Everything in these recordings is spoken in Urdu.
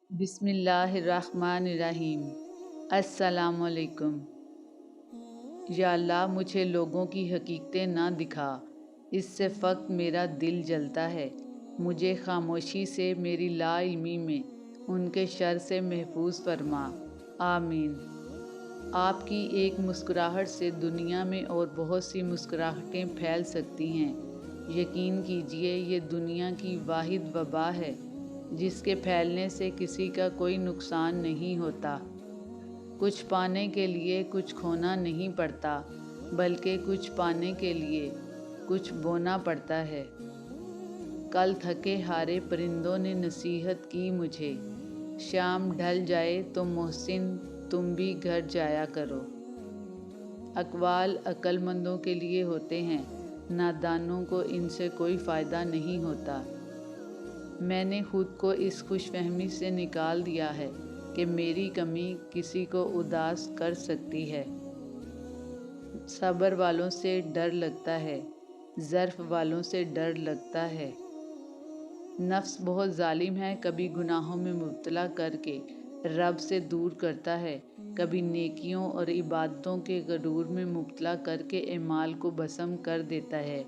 بسم اللہ الرحمن الرحیم۔ السلام علیکم۔ یا اللہ مجھے لوگوں کی حقیقتیں نہ دکھا، اس سے فقط میرا دل جلتا ہے۔ مجھے خاموشی سے میری لا علمی میں ان کے شر سے محفوظ فرما، آمین۔ آپ کی ایک مسکراہٹ سے دنیا میں اور بہت سی مسکراہٹیں پھیل سکتی ہیں۔ یقین کیجئے یہ دنیا کی واحد وبا ہے جس کے پھیلنے سے کسی کا کوئی نقصان نہیں ہوتا۔ کچھ پانے کے لیے کچھ کھونا نہیں پڑتا، بلکہ کچھ پانے کے لیے کچھ بونا پڑتا ہے۔ کل تھکے ہارے پرندوں نے نصیحت کی مجھے، شام ڈھل جائے تو محسن تم بھی گھر جایا کرو۔ اقوال عقل مندوں کے لیے ہوتے ہیں، نادانوں کو ان سے کوئی فائدہ نہیں ہوتا۔ میں نے خود کو اس خوش فہمی سے نکال دیا ہے کہ میری کمی کسی کو اداس کر سکتی ہے۔ صبر والوں سے ڈر لگتا ہے، ظرف والوں سے ڈر لگتا ہے۔ نفس بہت ظالم ہے، کبھی گناہوں میں مبتلا کر کے رب سے دور کرتا ہے، کبھی نیکیوں اور عبادتوں کے غرور میں مبتلا کر کے اعمال کو بھسم کر دیتا ہے۔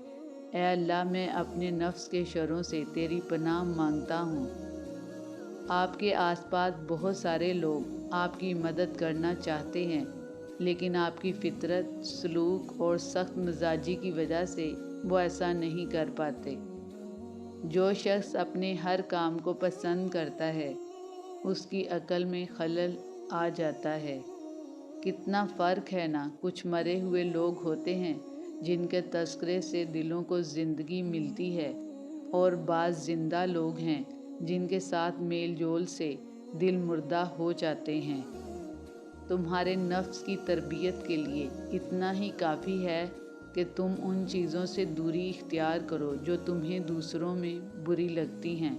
اے اللہ، میں اپنے نفس کے شروں سے تیری پناہ مانگتا ہوں۔ آپ کے آس پاس بہت سارے لوگ آپ کی مدد کرنا چاہتے ہیں، لیکن آپ کی فطرت، سلوک اور سخت مزاجی کی وجہ سے وہ ایسا نہیں کر پاتے۔ جو شخص اپنے ہر کام کو پسند کرتا ہے، اس کی عقل میں خلل آ جاتا ہے۔ کتنا فرق ہے نا! کچھ مرے ہوئے لوگ ہوتے ہیں جن کے تذکرے سے دلوں کو زندگی ملتی ہے، اور بعض زندہ لوگ ہیں جن کے ساتھ میل جول سے دل مردہ ہو جاتے ہیں۔ تمہارے نفس کی تربیت کے لیے اتنا ہی کافی ہے کہ تم ان چیزوں سے دوری اختیار کرو جو تمہیں دوسروں میں بری لگتی ہیں۔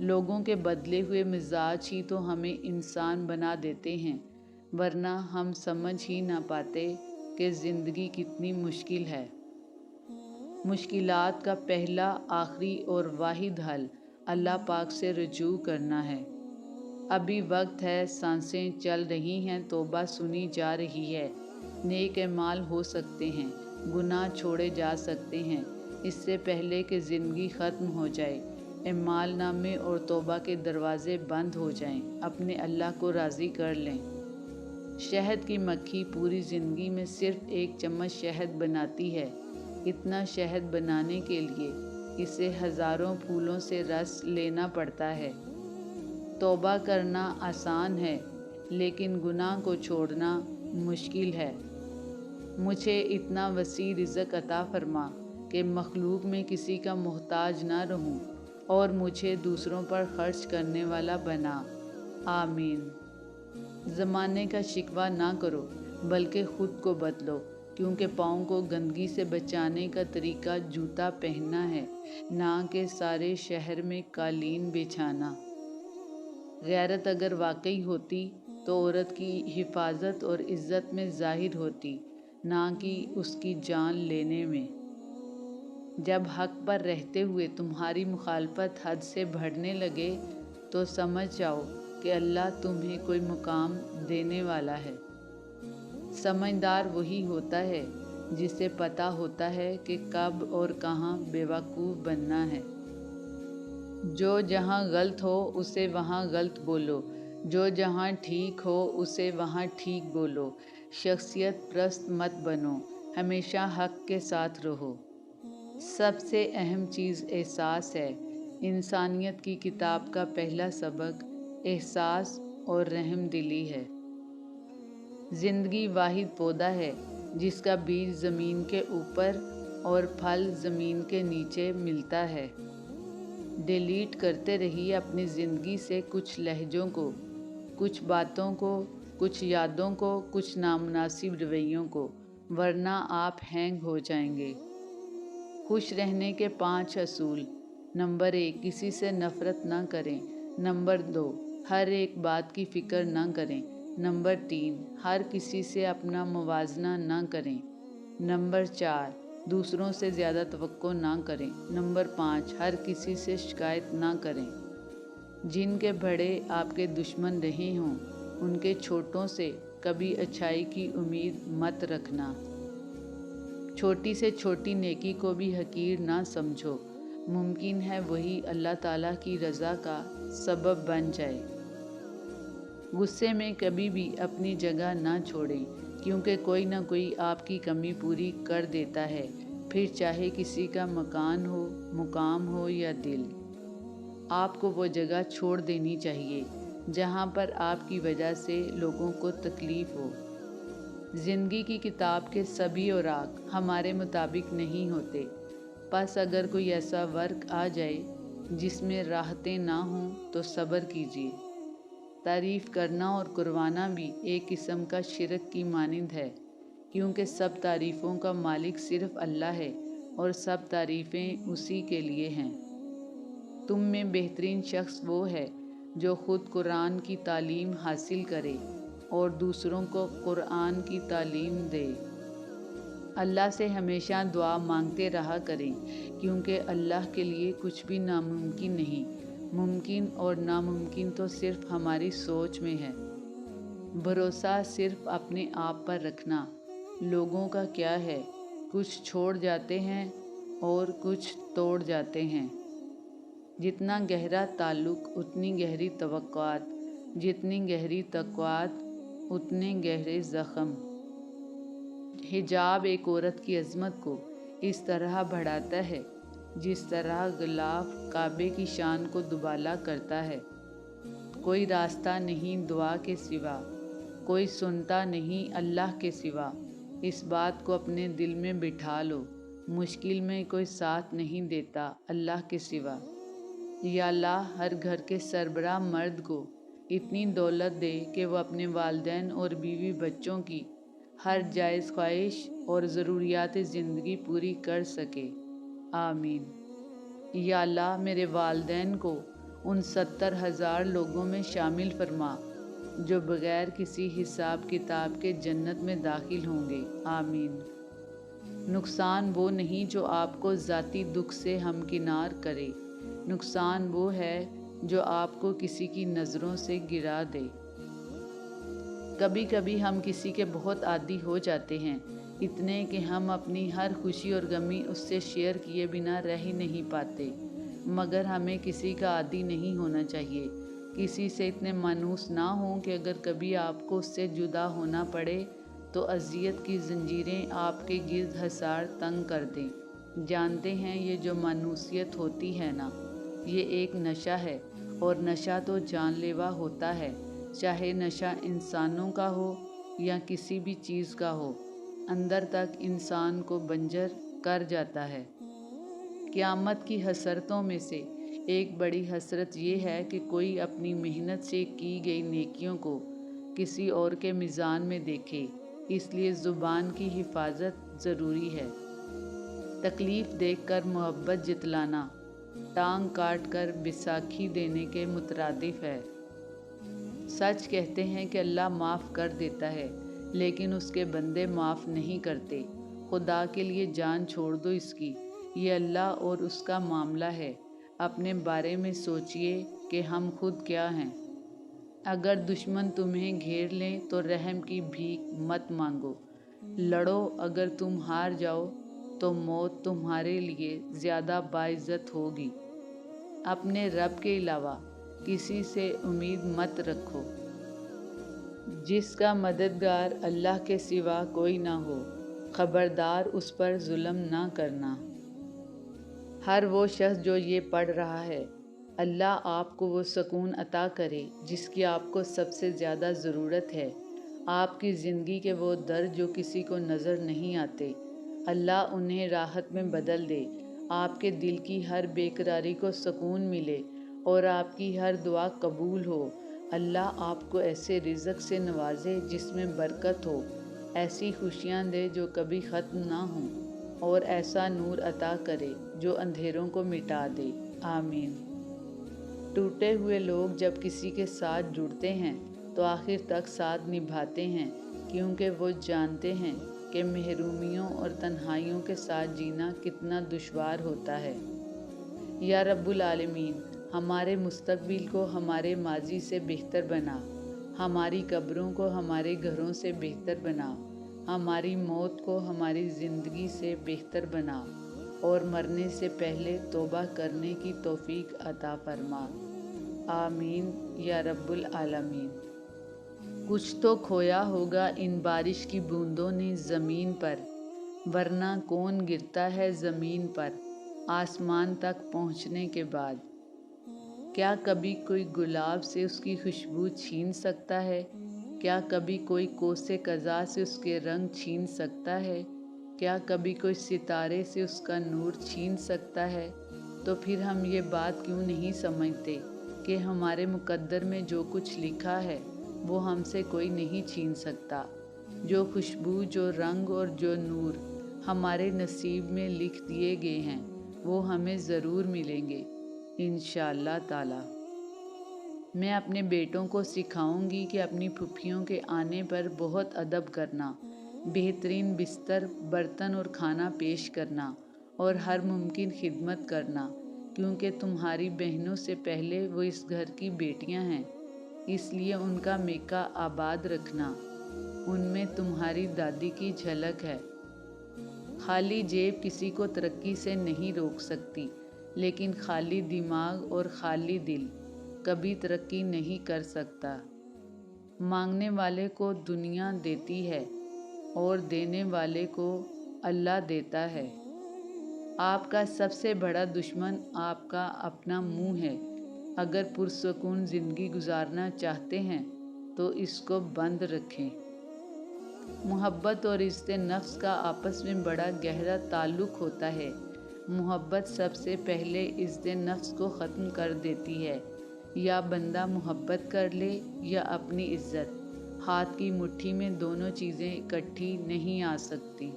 لوگوں کے بدلے ہوئے مزاج ہی تو ہمیں انسان بنا دیتے ہیں، ورنہ ہم سمجھ ہی نہ پاتے کہ زندگی کتنی مشکل ہے۔ مشکلات کا پہلا، آخری اور واحد حل اللہ پاک سے رجوع کرنا ہے۔ ابھی وقت ہے، سانسیں چل رہی ہیں، توبہ سنی جا رہی ہے، نیک اعمال ہو سکتے ہیں، گناہ چھوڑے جا سکتے ہیں، اس سے پہلے کہ زندگی ختم ہو جائے، اعمال نامے اور توبہ کے دروازے بند ہو جائیں، اپنے اللہ کو راضی کر لیں۔ شہد کی مکھی پوری زندگی میں صرف ایک چمچ شہد بناتی ہے۔ اتنا شہد بنانے کے لیے اسے ہزاروں پھولوں سے رس لینا پڑتا ہے۔ توبہ کرنا آسان ہے، لیکن گناہ کو چھوڑنا مشکل ہے۔ مجھے اتنا وسیع رزق عطا فرما کہ مخلوق میں کسی کا محتاج نہ رہوں، اور مجھے دوسروں پر خرچ کرنے والا بنا، آمین۔ زمانے کا شکوہ نہ کرو، بلکہ خود کو بدلو، کیونکہ پاؤں کو گندگی سے بچانے کا طریقہ جوتا پہننا ہے، نہ کہ سارے شہر میں قالین بچھانا۔ غیرت اگر واقعی ہوتی تو عورت کی حفاظت اور عزت میں ظاہر ہوتی، نہ کہ اس کی جان لینے میں۔ جب حق پر رہتے ہوئے تمہاری مخالفت حد سے بڑھنے لگے تو سمجھ جاؤ کہ اللہ تمہیں کوئی مقام دینے والا ہے۔ سمجھدار وہی ہوتا ہے جسے پتہ ہوتا ہے کہ کب اور کہاں بیوقوف بننا ہے۔ جو جہاں غلط ہو اسے وہاں غلط بولو، جو جہاں ٹھیک ہو اسے وہاں ٹھیک بولو۔ شخصیت پرست مت بنو، ہمیشہ حق کے ساتھ رہو۔ سب سے اہم چیز احساس ہے۔ انسانیت کی کتاب کا پہلا سبق احساس اور رحم دلی ہے۔ زندگی واحد پودا ہے جس کا بیج زمین کے اوپر اور پھل زمین کے نیچے ملتا ہے۔ ڈیلیٹ کرتے رہیے اپنی زندگی سے کچھ لہجوں کو، کچھ باتوں کو، کچھ یادوں کو، کچھ نامناسب رویوں کو، ورنہ آپ ہینگ ہو جائیں گے۔ خوش رہنے کے 5 اصول۔ نمبر 1، کسی سے نفرت نہ کریں۔ نمبر 2، ہر ایک بات کی فکر نہ کریں۔ نمبر 3، ہر کسی سے اپنا موازنہ نہ کریں۔ نمبر 4، دوسروں سے زیادہ توقع نہ کریں۔ نمبر 5، ہر کسی سے شکایت نہ کریں۔ جن کے بڑے آپ کے دشمن رہے ہوں ان کے چھوٹوں سے کبھی اچھائی کی امید مت رکھنا۔ چھوٹی سے چھوٹی نیکی کو بھی حقیر نہ سمجھو، ممکن ہے وہی اللہ تعالیٰ کی رضا کا سبب بن جائے۔ غصے میں کبھی بھی اپنی جگہ نہ چھوڑیں، کیونکہ کوئی نہ کوئی آپ کی کمی پوری کر دیتا ہے، پھر چاہے کسی کا مکان ہو، مقام ہو یا دل۔ آپ کو وہ جگہ چھوڑ دینی چاہیے جہاں پر آپ کی وجہ سے لوگوں کو تکلیف ہو۔ زندگی کی کتاب کے سبھی اوراق ہمارے مطابق نہیں ہوتے، پس اگر کوئی ایسا وقت آ جائے جس میں راحتیں نہ ہوں تو صبر کیجیے۔ تعریف کرنا اور کروانا بھی ایک قسم کا شرک کی مانند ہے، کیونکہ سب تعریفوں کا مالک صرف اللہ ہے اور سب تعریفیں اسی کے لیے ہیں۔ تم میں بہترین شخص وہ ہے جو خود قرآن کی تعلیم حاصل کرے اور دوسروں کو قرآن کی تعلیم دے۔ اللہ سے ہمیشہ دعا مانگتے رہا کریں، کیونکہ اللہ کے لیے کچھ بھی ناممکن نہیں، ممکن اور ناممکن تو صرف ہماری سوچ میں ہے۔ بھروسہ صرف اپنے آپ پر رکھنا۔ لوگوں کا کیا ہے، کچھ چھوڑ جاتے ہیں اور کچھ توڑ جاتے ہیں۔ جتنا گہرا تعلق اتنی گہری توقعات، جتنی گہری توقعات اتنے گہرے زخم۔ حجاب ایک عورت کی عظمت کو اس طرح بڑھاتا ہے جس طرح غلاف کعبے کی شان کو دوبالا کرتا ہے۔ کوئی راستہ نہیں دعا کے سوا، کوئی سنتا نہیں اللہ کے سوا۔ اس بات کو اپنے دل میں بٹھا لو، مشکل میں کوئی ساتھ نہیں دیتا اللہ کے سوا۔ یا اللہ ہر گھر کے سربراہ مرد کو اتنی دولت دے کہ وہ اپنے والدین اور بیوی بچوں کی ہر جائز خواہش اور ضروریات زندگی پوری کر سکے، آمین۔ یا اللہ میرے والدین کو ان 70,000 لوگوں میں شامل فرما جو بغیر کسی حساب کتاب کے جنت میں داخل ہوں گے، آمین۔ نقصان وہ نہیں جو آپ کو ذاتی دکھ سے ہمکنار کرے، نقصان وہ ہے جو آپ کو کسی کی نظروں سے گرا دے۔ کبھی کبھی ہم کسی کے بہت عادی ہو جاتے ہیں، اتنے کہ ہم اپنی ہر خوشی اور غمی اس سے شیئر کیے بنا رہ ہی نہیں پاتے، مگر ہمیں کسی کا عادی نہیں ہونا چاہیے۔ کسی سے اتنے مانوس نہ ہوں کہ اگر کبھی آپ کو اس سے جدا ہونا پڑے تو اذیت کی زنجیریں آپ کے گرد حصار تنگ کر دیں۔ جانتے ہیں یہ جو مانوسیت ہوتی ہے نا، یہ ایک نشہ ہے، اور نشہ تو جان لیوا ہوتا ہے، چاہے نشہ انسانوں کا ہو یا کسی بھی چیز کا ہو، اندر تک انسان کو بنجر کر جاتا ہے۔ قیامت کی حسرتوں میں سے ایک بڑی حسرت یہ ہے کہ کوئی اپنی محنت سے کی گئی نیکیوں کو کسی اور کے میزان میں دیکھے، اس لیے زبان کی حفاظت ضروری ہے۔ تکلیف دیکھ کر محبت جتلانا ٹانگ کاٹ کر بیساکھی دینے کے مترادف ہے۔ سچ کہتے ہیں کہ اللہ معاف کر دیتا ہے، لیکن اس کے بندے معاف نہیں کرتے۔ خدا کے لیے جان چھوڑ دو اس کی، یہ اللہ اور اس کا معاملہ ہے۔ اپنے بارے میں سوچئے کہ ہم خود کیا ہیں۔ اگر دشمن تمہیں گھیر لیں تو رحم کی بھیک مت مانگو، لڑو، اگر تم ہار جاؤ تو موت تمہارے لیے زیادہ باعزت ہوگی۔ اپنے رب کے علاوہ کسی سے امید مت رکھو، جس کا مددگار اللہ کے سوا کوئی نہ ہو، خبردار اس پر ظلم نہ کرنا۔ ہر وہ شخص جو یہ پڑھ رہا ہے، اللہ آپ کو وہ سکون عطا کرے جس کی آپ کو سب سے زیادہ ضرورت ہے۔ آپ کی زندگی کے وہ درد جو کسی کو نظر نہیں آتے، اللہ انہیں راحت میں بدل دے۔ آپ کے دل کی ہر بے قراری کو سکون ملے اور آپ کی ہر دعا قبول ہو۔ اللہ آپ کو ایسے رزق سے نوازے جس میں برکت ہو، ایسی خوشیاں دے جو کبھی ختم نہ ہوں، اور ایسا نور عطا کرے جو اندھیروں کو مٹا دے، آمین۔ ٹوٹے ہوئے لوگ جب کسی کے ساتھ جڑتے ہیں تو آخر تک ساتھ نبھاتے ہیں، کیونکہ وہ جانتے ہیں کہ محرومیوں اور تنہائیوں کے ساتھ جینا کتنا دشوار ہوتا ہے۔ یا رب العالمین، ہمارے مستقبل کو ہمارے ماضی سے بہتر بنا، ہماری قبروں کو ہمارے گھروں سے بہتر بنا، ہماری موت کو ہماری زندگی سے بہتر بنا، اور مرنے سے پہلے توبہ کرنے کی توفیق عطا فرما۔ آمین یا رب العالمین۔ کچھ تو کھویا ہوگا ان بارش کی بوندوں نے زمین پر، ورنہ کون گرتا ہے زمین پر آسمان تک پہنچنے کے بعد؟ کیا کبھی کوئی گلاب سے اس کی خوشبو چھین سکتا ہے؟ کیا کبھی کوئی کوس قزا سے اس کے رنگ چھین سکتا ہے؟ کیا کبھی کوئی ستارے سے اس کا نور چھین سکتا ہے؟ تو پھر ہم یہ بات کیوں نہیں سمجھتے کہ ہمارے مقدر میں جو کچھ لکھا ہے وہ ہم سے کوئی نہیں چھین سکتا۔ جو خوشبو، جو رنگ اور جو نور ہمارے نصیب میں لکھ دیے گئے ہیں وہ ہمیں ضرور ملیں گے انشاءاللہ تعالی۔ میں اپنے بیٹوں کو سکھاؤں گی کہ اپنی پھپھیوں کے آنے پر بہت ادب کرنا، بہترین بستر، برتن اور کھانا پیش کرنا اور ہر ممکن خدمت کرنا، کیونکہ تمہاری بہنوں سے پہلے وہ اس گھر کی بیٹیاں ہیں، اس لیے ان کا میکہ آباد رکھنا۔ ان میں تمہاری دادی کی جھلک ہے۔ خالی جیب کسی کو ترقی سے نہیں روک سکتی، لیکن خالی دماغ اور خالی دل کبھی ترقی نہیں کر سکتا۔ مانگنے والے کو دنیا دیتی ہے اور دینے والے کو اللہ دیتا ہے۔ آپ کا سب سے بڑا دشمن آپ کا اپنا منہ ہے۔ اگر پرسکون زندگی گزارنا چاہتے ہیں تو اس کو بند رکھیں۔ محبت اور عزت نفس کا آپس میں بڑا گہرا تعلق ہوتا ہے۔ محبت سب سے پہلے عزت نفس کو ختم کر دیتی ہے۔ یا بندہ محبت کر لے یا اپنی عزت، ہاتھ کی مٹھی میں دونوں چیزیں اکٹھی نہیں آ سکتی۔